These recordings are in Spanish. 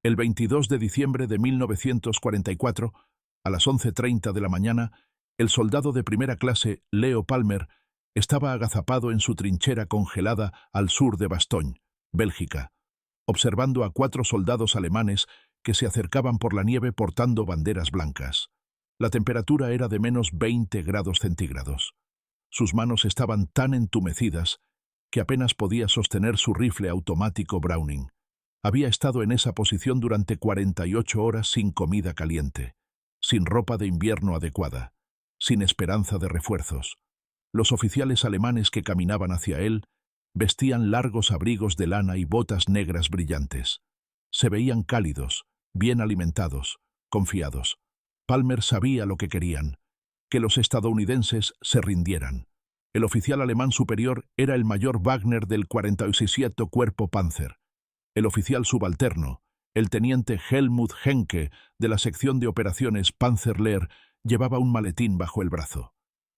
El 22 de diciembre de 1944, a las 11:30 de la mañana, el soldado de primera clase, Leo Palmer, estaba agazapado en su trinchera congelada al sur de Bastogne, Bélgica, observando a 4 soldados alemanes que se acercaban por la nieve portando banderas blancas. La temperatura era de menos 20 grados centígrados. Sus manos estaban tan entumecidas que apenas podía sostener su rifle automático Browning. Había estado en esa posición durante 48 horas sin comida caliente, sin ropa de invierno adecuada, sin esperanza de refuerzos. Los oficiales alemanes que caminaban hacia él vestían largos abrigos de lana y botas negras brillantes. Se veían cálidos, bien alimentados, confiados. Palmer sabía lo que querían, que los estadounidenses se rindieran. El oficial alemán superior era el mayor Wagner del 47 Cuerpo Panzer. El oficial subalterno, el teniente Helmut Henke, de la sección de operaciones Panzerlehr, llevaba un maletín bajo el brazo.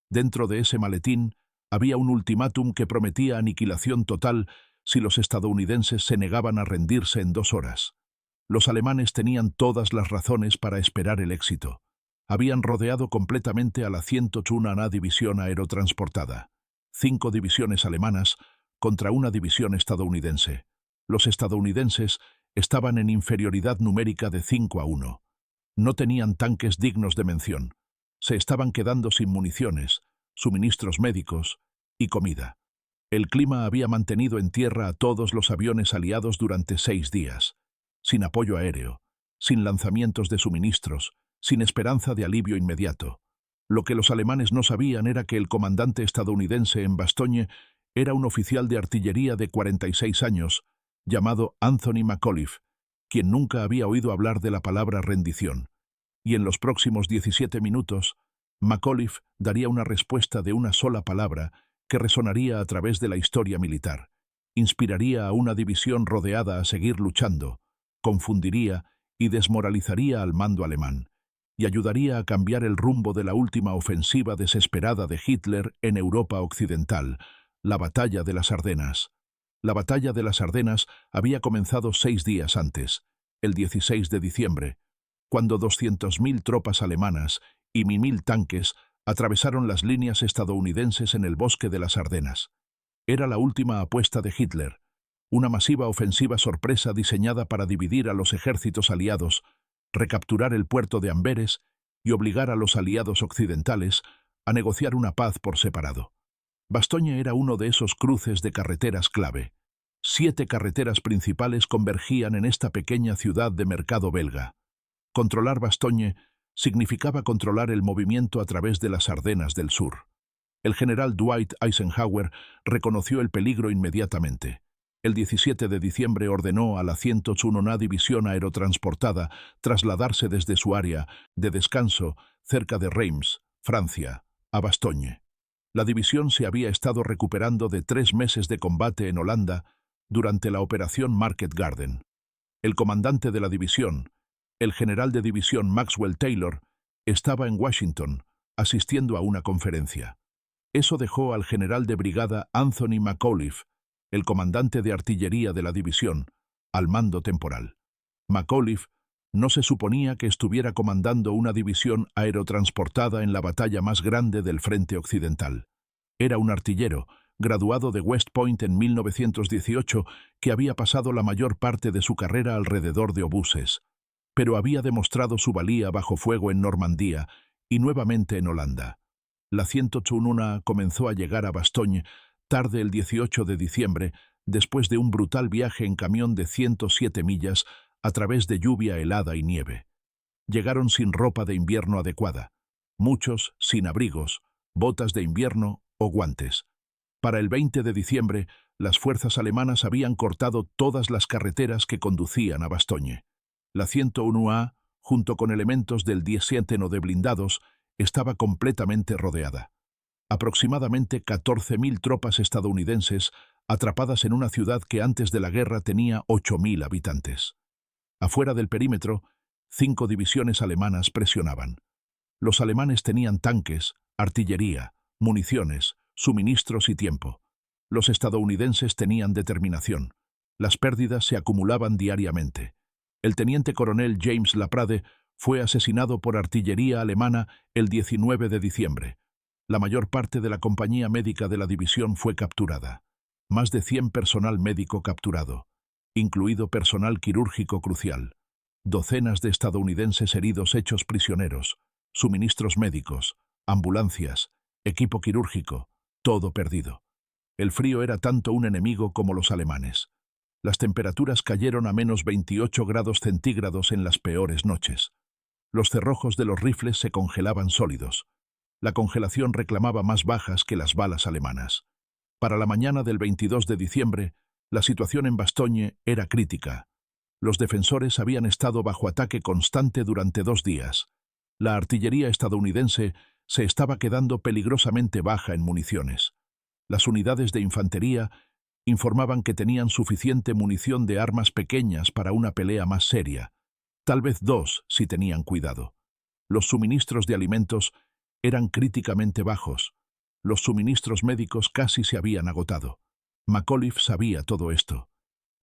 Dentro de ese maletín había un ultimátum que prometía aniquilación total si los estadounidenses se negaban a rendirse en 2 horas. Los alemanes tenían todas las razones para esperar el éxito. Habían rodeado completamente a la 101ª División Aerotransportada. 5 divisiones alemanas contra una división estadounidense. Los estadounidenses estaban en inferioridad numérica de 5-1. No tenían tanques dignos de mención. Se estaban quedando sin municiones, suministros médicos y comida. El clima había mantenido en tierra a todos los aviones aliados durante 6 días, sin apoyo aéreo, sin lanzamientos de suministros, sin esperanza de alivio inmediato. Lo que los alemanes no sabían era que el comandante estadounidense en Bastogne era un oficial de artillería de 46 años, llamado Anthony McAuliffe, quien nunca había oído hablar de la palabra rendición. Y en los próximos 17 minutos, McAuliffe daría una respuesta de una sola palabra que resonaría a través de la historia militar. Inspiraría a una división rodeada a seguir luchando, confundiría y desmoralizaría al mando alemán, y ayudaría a cambiar el rumbo de la última ofensiva desesperada de Hitler en Europa Occidental, la Batalla de las Ardenas. La Batalla de las Ardenas había comenzado 6 días antes, el 16 de diciembre, cuando 200.000 tropas alemanas y 1.000 tanques atravesaron las líneas estadounidenses en el bosque de las Ardenas. Era la última apuesta de Hitler, una masiva ofensiva sorpresa diseñada para dividir a los ejércitos aliados, recapturar el puerto de Amberes y obligar a los aliados occidentales a negociar una paz por separado. Bastogne era uno de esos cruces de carreteras clave. 7 carreteras principales convergían en esta pequeña ciudad de mercado belga. Controlar Bastogne significaba controlar el movimiento a través de las Ardenas del Sur. El general Dwight Eisenhower reconoció el peligro inmediatamente. El 17 de diciembre ordenó a la 101ª División Aerotransportada trasladarse desde su área de descanso cerca de Reims, Francia, a Bastogne. La división se había estado recuperando de 3 meses de combate en Holanda durante la operación Market Garden. El comandante de la división, el general de división Maxwell Taylor, estaba en Washington, asistiendo a una conferencia. Eso dejó al general de brigada Anthony McAuliffe, el comandante de artillería de la división, al mando temporal. McAuliffe no se suponía que estuviera comandando una división aerotransportada en la batalla más grande del frente occidental. Era un artillero, graduado de West Point en 1918, que había pasado la mayor parte de su carrera alrededor de obuses, pero había demostrado su valía bajo fuego en Normandía y nuevamente en Holanda. La 101ª comenzó a llegar a Bastogne tarde el 18 de diciembre, después de un brutal viaje en camión de 107 millas a través de lluvia helada y nieve. Llegaron sin ropa de invierno adecuada, muchos sin abrigos, botas de invierno o guantes. Para el 20 de diciembre, las fuerzas alemanas habían cortado todas las carreteras que conducían a Bastogne. La 101A, junto con elementos del 17 de blindados, estaba completamente rodeada. Aproximadamente 14.000 tropas estadounidenses atrapadas en una ciudad que antes de la guerra tenía 8.000 habitantes. Afuera del perímetro, 5 divisiones alemanas presionaban. Los alemanes tenían tanques, artillería, municiones, suministros y tiempo. Los estadounidenses tenían determinación. Las pérdidas se acumulaban diariamente. El teniente coronel James Laprade fue asesinado por artillería alemana el 19 de diciembre. La mayor parte de la compañía médica de la división fue capturada. Más de 100 personal médico capturado, incluido personal quirúrgico crucial. Docenas de estadounidenses heridos hechos prisioneros, suministros médicos, ambulancias, equipo quirúrgico, todo perdido. El frío era tanto un enemigo como los alemanes. Las temperaturas cayeron a menos 28 grados centígrados en las peores noches. Los cerrojos de los rifles se congelaban sólidos. La congelación reclamaba más bajas que las balas alemanas. Para la mañana del 22 de diciembre, la situación en Bastogne era crítica. Los defensores habían estado bajo ataque constante durante 2 días. La artillería estadounidense se estaba quedando peligrosamente baja en municiones. Las unidades de infantería informaban que tenían suficiente munición de armas pequeñas para una pelea más seria, tal vez 2 si tenían cuidado. Los suministros de alimentos eran críticamente bajos. Los suministros médicos casi se habían agotado. McAuliffe sabía todo esto.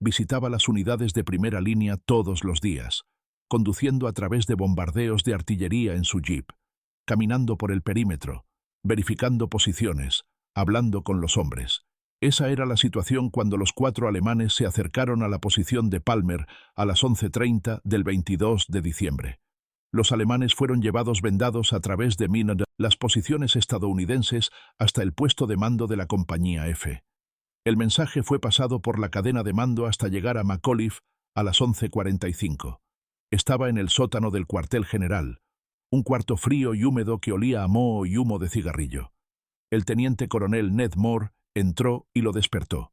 Visitaba las unidades de primera línea todos los días, conduciendo a través de bombardeos de artillería en su jeep, caminando por el perímetro, verificando posiciones, hablando con los hombres. Esa era la situación cuando los 4 alemanes se acercaron a la posición de Palmer a las 11:30 del 22 de diciembre. Los alemanes fueron llevados vendados a través de las posiciones estadounidenses hasta el puesto de mando de la compañía F. El mensaje fue pasado por la cadena de mando hasta llegar a McAuliffe a las 11:45. Estaba en el sótano del cuartel general, un cuarto frío y húmedo que olía a moho y humo de cigarrillo. El teniente coronel Ned Moore entró y lo despertó.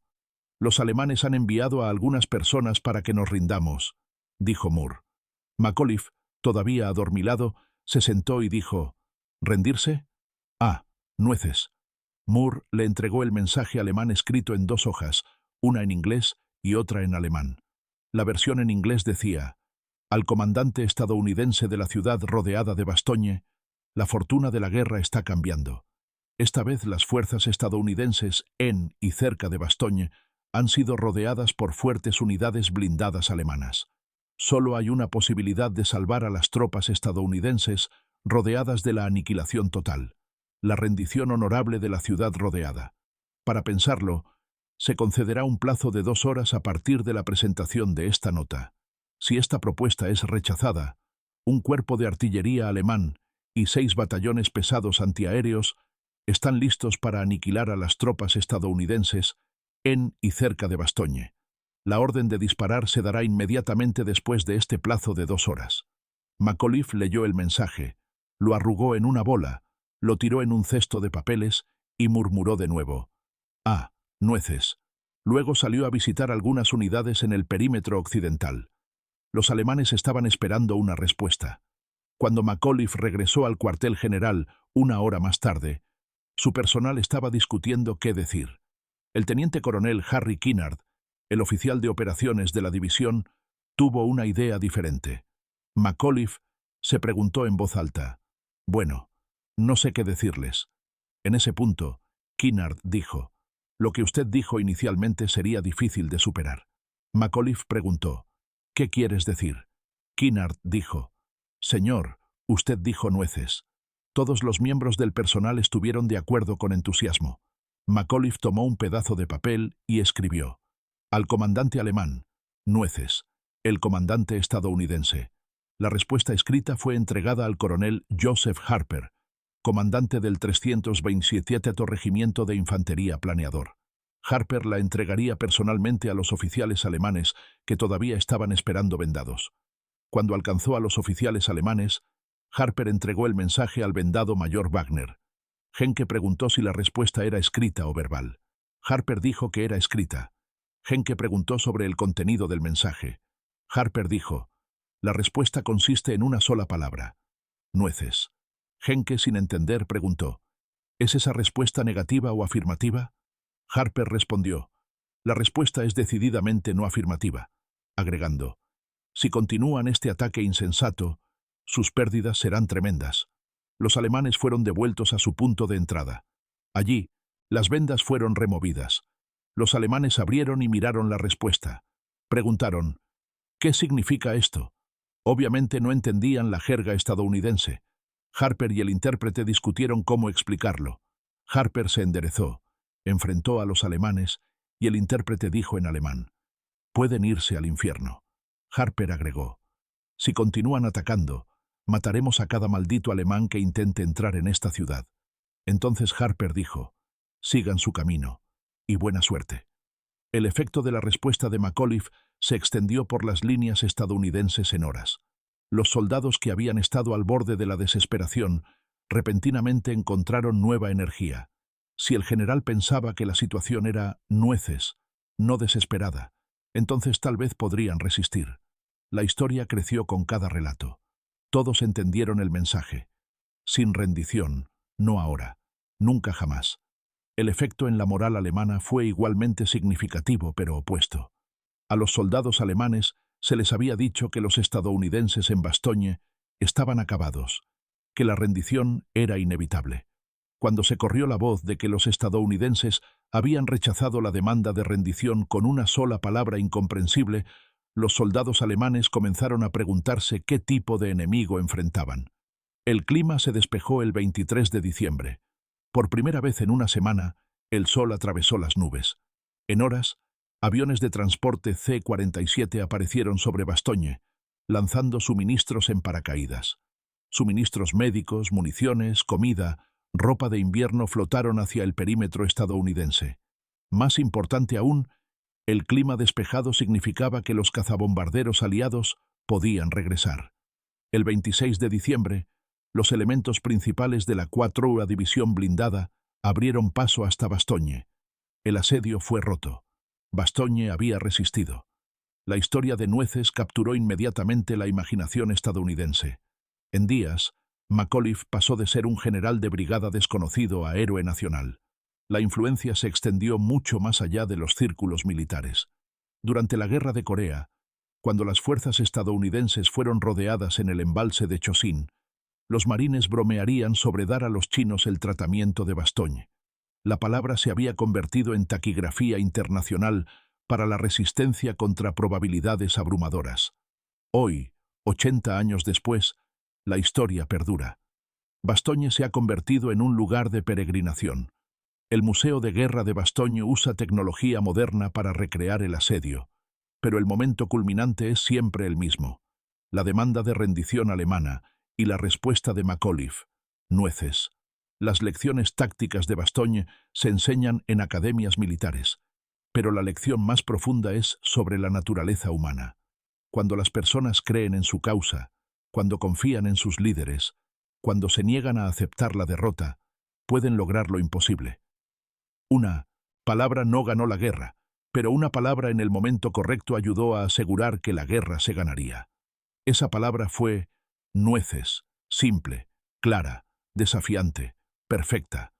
«Los alemanes han enviado a algunas personas para que nos rindamos», dijo Moore. McAuliffe, todavía adormilado, se sentó y dijo, «¿Rendirse? Ah, nueces». Moore le entregó el mensaje alemán escrito en 2 hojas, una en inglés y otra en alemán. La versión en inglés decía, «Al comandante estadounidense de la ciudad rodeada de Bastogne, la fortuna de la guerra está cambiando. Esta vez las fuerzas estadounidenses en y cerca de Bastogne han sido rodeadas por fuertes unidades blindadas alemanas. Solo hay una posibilidad de salvar a las tropas estadounidenses rodeadas de la aniquilación total, la rendición honorable de la ciudad rodeada. Para pensarlo, se concederá un plazo de 2 horas a partir de la presentación de esta nota. Si esta propuesta es rechazada, un cuerpo de artillería alemán y 6 batallones pesados antiaéreos están listos para aniquilar a las tropas estadounidenses en y cerca de Bastogne. La orden de disparar se dará inmediatamente después de este plazo de 2 horas. McAuliffe leyó el mensaje, lo arrugó en una bola, lo tiró en un cesto de papeles y murmuró de nuevo, «Ah, nueces». Luego salió a visitar algunas unidades en el perímetro occidental. Los alemanes estaban esperando una respuesta. Cuando McAuliffe regresó al cuartel general 1 hora más tarde, su personal estaba discutiendo qué decir. El teniente coronel Harry Kinnaird, el oficial de operaciones de la división, tuvo una idea diferente. McAuliffe se preguntó en voz alta, «Bueno, no sé qué decirles». En ese punto, Kinnaird dijo, «Lo que usted dijo inicialmente sería difícil de superar». McAuliffe preguntó, «¿Qué quieres decir?» Kinnaird dijo, «Señor, usted dijo nueces». Todos los miembros del personal estuvieron de acuerdo con entusiasmo. McAuliffe tomó un pedazo de papel y escribió, «Al comandante alemán, nueces. El comandante estadounidense». La respuesta escrita fue entregada al coronel Joseph Harper, comandante del 327º Regimiento de Infantería Planeador. Harper la entregaría personalmente a los oficiales alemanes que todavía estaban esperando vendados. Cuando alcanzó a los oficiales alemanes, Harper entregó el mensaje al vendado mayor Wagner. Henke preguntó si la respuesta era escrita o verbal. Harper dijo que era escrita. Henke preguntó sobre el contenido del mensaje. Harper dijo, «La respuesta consiste en una sola palabra. Nueces». Henke, sin entender, preguntó, «¿Es esa respuesta negativa o afirmativa?» Harper respondió, «La respuesta es decididamente no afirmativa», agregando, «Si continúan este ataque insensato, sus pérdidas serán tremendas». Los alemanes fueron devueltos a su punto de entrada. Allí, las vendas fueron removidas. Los alemanes abrieron y miraron la respuesta. Preguntaron, ¿Qué significa esto? Obviamente no entendían la jerga estadounidense. Harper y el intérprete discutieron cómo explicarlo. Harper se enderezó, enfrentó a los alemanes y el intérprete dijo en alemán: «Pueden irse al infierno». Harper agregó: «Si continúan atacando, mataremos a cada maldito alemán que intente entrar en esta ciudad». Entonces Harper dijo: «Sigan su camino, y buena suerte». El efecto de la respuesta de McAuliffe se extendió por las líneas estadounidenses en horas. Los soldados que habían estado al borde de la desesperación repentinamente encontraron nueva energía. Si el general pensaba que la situación era nueces, no desesperada, entonces tal vez podrían resistir. La historia creció con cada relato. Todos entendieron el mensaje. Sin rendición, no ahora, nunca jamás. El efecto en la moral alemana fue igualmente significativo, pero opuesto. A los soldados alemanes se les había dicho que los estadounidenses en Bastogne estaban acabados, que la rendición era inevitable. Cuando se corrió la voz de que los estadounidenses habían rechazado la demanda de rendición con una sola palabra incomprensible, los soldados alemanes comenzaron a preguntarse qué tipo de enemigo enfrentaban. El clima se despejó el 23 de diciembre. Por primera vez en una semana, el sol atravesó las nubes. En horas, aviones de transporte C-47 aparecieron sobre Bastogne, lanzando suministros en paracaídas. Suministros médicos, municiones, comida, ropa de invierno flotaron hacia el perímetro estadounidense. Más importante aún, el clima despejado significaba que los cazabombarderos aliados podían regresar. El 26 de diciembre, los elementos principales de la 4ª División Blindada abrieron paso hasta Bastogne. El asedio fue roto. Bastogne había resistido. La historia de Nueces capturó inmediatamente la imaginación estadounidense. En días, McAuliffe pasó de ser un general de brigada desconocido a héroe nacional. La influencia se extendió mucho más allá de los círculos militares. Durante la Guerra de Corea, cuando las fuerzas estadounidenses fueron rodeadas en el embalse de Chosin, los marines bromearían sobre dar a los chinos el tratamiento de Bastogne. La palabra se había convertido en taquigrafía internacional para la resistencia contra probabilidades abrumadoras. Hoy, 80 años después, la historia perdura. Bastogne se ha convertido en un lugar de peregrinación. El Museo de Guerra de Bastogne usa tecnología moderna para recrear el asedio, pero el momento culminante es siempre el mismo: la demanda de rendición alemana y la respuesta de McAuliffe: nueces. Las lecciones tácticas de Bastogne se enseñan en academias militares, pero la lección más profunda es sobre la naturaleza humana. Cuando las personas creen en su causa, cuando confían en sus líderes, cuando se niegan a aceptar la derrota, pueden lograr lo imposible. Una palabra no ganó la guerra, pero una palabra en el momento correcto ayudó a asegurar que la guerra se ganaría. Esa palabra fue nueces, simple, clara, desafiante, perfecta.